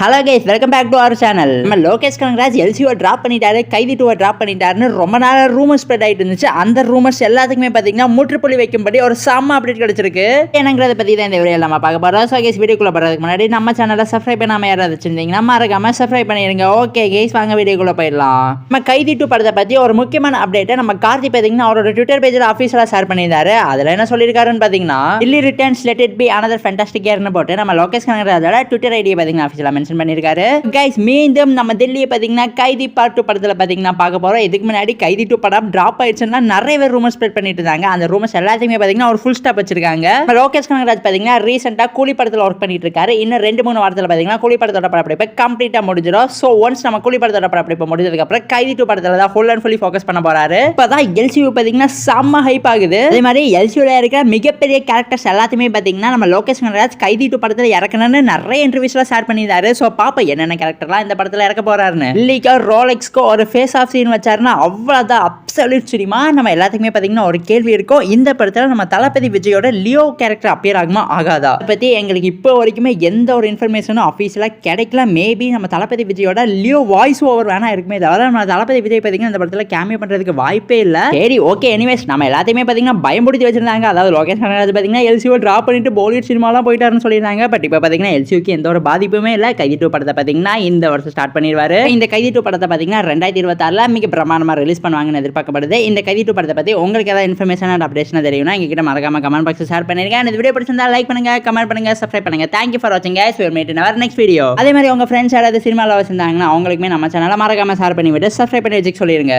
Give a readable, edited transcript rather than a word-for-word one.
Hello guys, welcome back to our channel. நம்ம Lokesh Kanagaraj LCO drop பண்ணிட்டாரு, கைதி 2 டிராப் பண்ணிட்டாருன்னு ரொம்ப நாள் ரூமர்ஸ் ஸ்ப்ரெட் ஆயிட்டு இருந்துச்சு. அந்த ரூமர்ஸ் எல்லாத்துக்குமே பாத்தீங்கன்னா முற்றுப்புள்ளி வைக்கும்படி ஒரு செம்ம அப்டேட் கிடைச்சிருக்கு. என்னங்கிறத பத்தி தான் இந்த வீடியோல நம்ம பார்க்க போறோம். ஸோ கைஸ், வீடியோக்குள்ள போறதுக்கு முன்னாடி நம்ம சேனலை சப்ஸ்கிரைப் பண்ணாம யாராவது வச்சிருந்தீங்கன்னா மறக்காம சப்ஸ்கிரைப் பண்ணிருங்க. ஓகே கைஸ், வாங்க வீடியோக்குள்ள போயிடலாம். நம்ம கைதி 2 படத்தை பத்தி ஒரு முக்கியமான அப்டேட்டை நம்ம கார்த்தி பாத்தீங்கன்னா அவரோட ட்விட்டர் பேஜில் ஆஃபீஸில் ஷேர் பண்ணியிருந்தாரு. அதுல என்ன சொல்லியிருக்காருன்னு பாத்தீங்கன்னா, இல்லி returns let it be another fantastic yearன்னு போட்டு நம்ம லோகேஷ் கனகராஜோட ட்விட்டர் ஐடியை பாத்தீங்கன்னா ஆஃபீஸில் மென்ஷன் பண்ணியிருக்காரு. கைஸ், மீண்டும் நம்ம டெல்லியை பாத்தீங்கன்னா கைதி பார்ட் 2 படத்துல பாத்தீங்கன்னா பார்க்க போறோம். இதுக்கு முன்னாடி கைதி 2 படம் டிராப் ஆயிடுச்சுன்னா நிறைய பேர் ரூமர் ஸ்ப்ரெட் பண்ணிட்டு இருந்தாங்க. அந்த ரூமர்ஸ் எல்லாத்தையுமே பாத்தீங்கன்னா ஒரு ஃபுல் ஸ்டாப் வச்சிருக்காங்க. லோகேஷ் கனகராஜ் பாத்தீங்கன்னா ரீசெண்டா கூலி படத்துல ஒர்க் பண்ணிட்டு இருக்காரு. இன்னும் 2-3 வாரத்துல பாத்தீங்கன்னா கூலி படத்தோட படப்பிடிப்பு கம்ப்ளீட்டா முடிஞ்சிடும். சோ ஒன்ஸ் நம்ம கூலி படத்தோட படப்பிடிப்பு முடிஞ்சதுக்கு அப்புறம் கைதி 2 படத்துல தான் ஃபுல் அண்ட் ஃபுல்லி ஃபோக்கஸ் பண்ண போறாரு. இப்பதான் எல்சியூ பாத்தீங்கன்னா செம்ம ஹைப் ஆகுது. அதே மாதிரி எல்சியூல இருக்கிற மிகப்பெரிய கேரக்டர்ஸ் எல்லாத்தையுமே பாத்தீங்கன்னா நம்ம லோகேஷ் கனகராஜ் கைதி 2 படத்துல இறக்கணும்னு நிறைய இன்டர்வியூஸ்ல ஷேர் பண்ணியிருந்தாரு. சோ பாப்பா என்னென்ன கேரக்டர்லாம் இந்த படத்துல இறக்க போறாருன்னு. இல்லைக்கா ரோலெக்ஸ்க்கு ஒரு ஃபேஸ் ஆஃப் சீன் வச்சாருன்னா அவ்வளவுதான் அப்சல்யூட் சினிமா. நம்ம எல்லாத்துக்குமே பாத்தீங்கன்னா ஒரு கேள்வி இருக்கும், இந்த படத்துல நம்ம தளபதி விஜயோட லியோ கேரக்டர் அப்பியர் ஆகுமா ஆகாதா அதை பத்தி எங்களுக்கு இப்போ வரைக்குமே எந்த ஒரு இன்ஃபர்மேஷனும் ஆஃபீஸில் கிடைக்கல. மேபி நம்ம தளபதி விஜயோட லியோ வாய்ஸ் ஓவர் வேணா இருக்குமே தவிர நம்ம தளபதி விஜய் பாத்தீங்கன்னா இந்த படத்துல கேமியோ பண்றதுக்கு வாய்ப்பே இல்லை. சரி ஓகே, எனிவேஸ் நம்ம எல்லாத்தையுமே பாத்தீங்கன்னா பயமுடிச்சு வச்சிருந்தாங்க. அதாவது லோகேஷ் கனகராஜ் பாத்தீங்கன்னா எல்சிஓ டிராப் பண்ணிட்டு பாலிவுட் சினிமாலாம் போயிட்டாருன்னு சொல்லியிருந்தாங்க. பட் இப்போ பாத்தீங்கன்னா எல்சிஓக்கு எந்த ஒரு பாதிப்புமே இல்லை. கைதி 2 படத்தை பாத்தீங்கன்னா இந்த வருஷம் ஸ்டார்ட் பண்ணிடுவாரு. இந்த கைதி 2 படத்தை பாத்தீங்கன்னா 2026 மிக பிரமாண்டமா ரிலீஸ் பண்ணுவாங்கன்னு எதிர்பார்க்கப்படுது. இந்த கைதி 2 படத்தை பத்தி உங்களுக்கு ஏதாவது இன்ஃபர்மேஷன் அண்ட் அப்டேஷன் தெரியும்னா எங்ககிட்ட மறக்காம கமெண்ட் பாக்ஸ் ஷேர் பண்ணிருங்க. இந்த வீடியோ பிடிச்சிருந்தா லைக் பண்ணுங்க, கமெண்ட் பண்ணுங்க, சப்ஸ்கிரைப் பண்ணுங்க. தேங்க்யூ ஃபார் வாட்சிங் guys. we'll meet in our next video. அதே மாதிரி உங்க ஃப்ரெண்ட்ஸ் யாராவது சினிமாவில் வச்சிருந்தாங்கன்னா அவங்களுக்குமே நம்ம சேனலை மறக்காம ஷேர் பண்ணி விட்டு சப்ஸ்கிரைப் பண்ணி வச்சுக்க சொல்லிருங்க.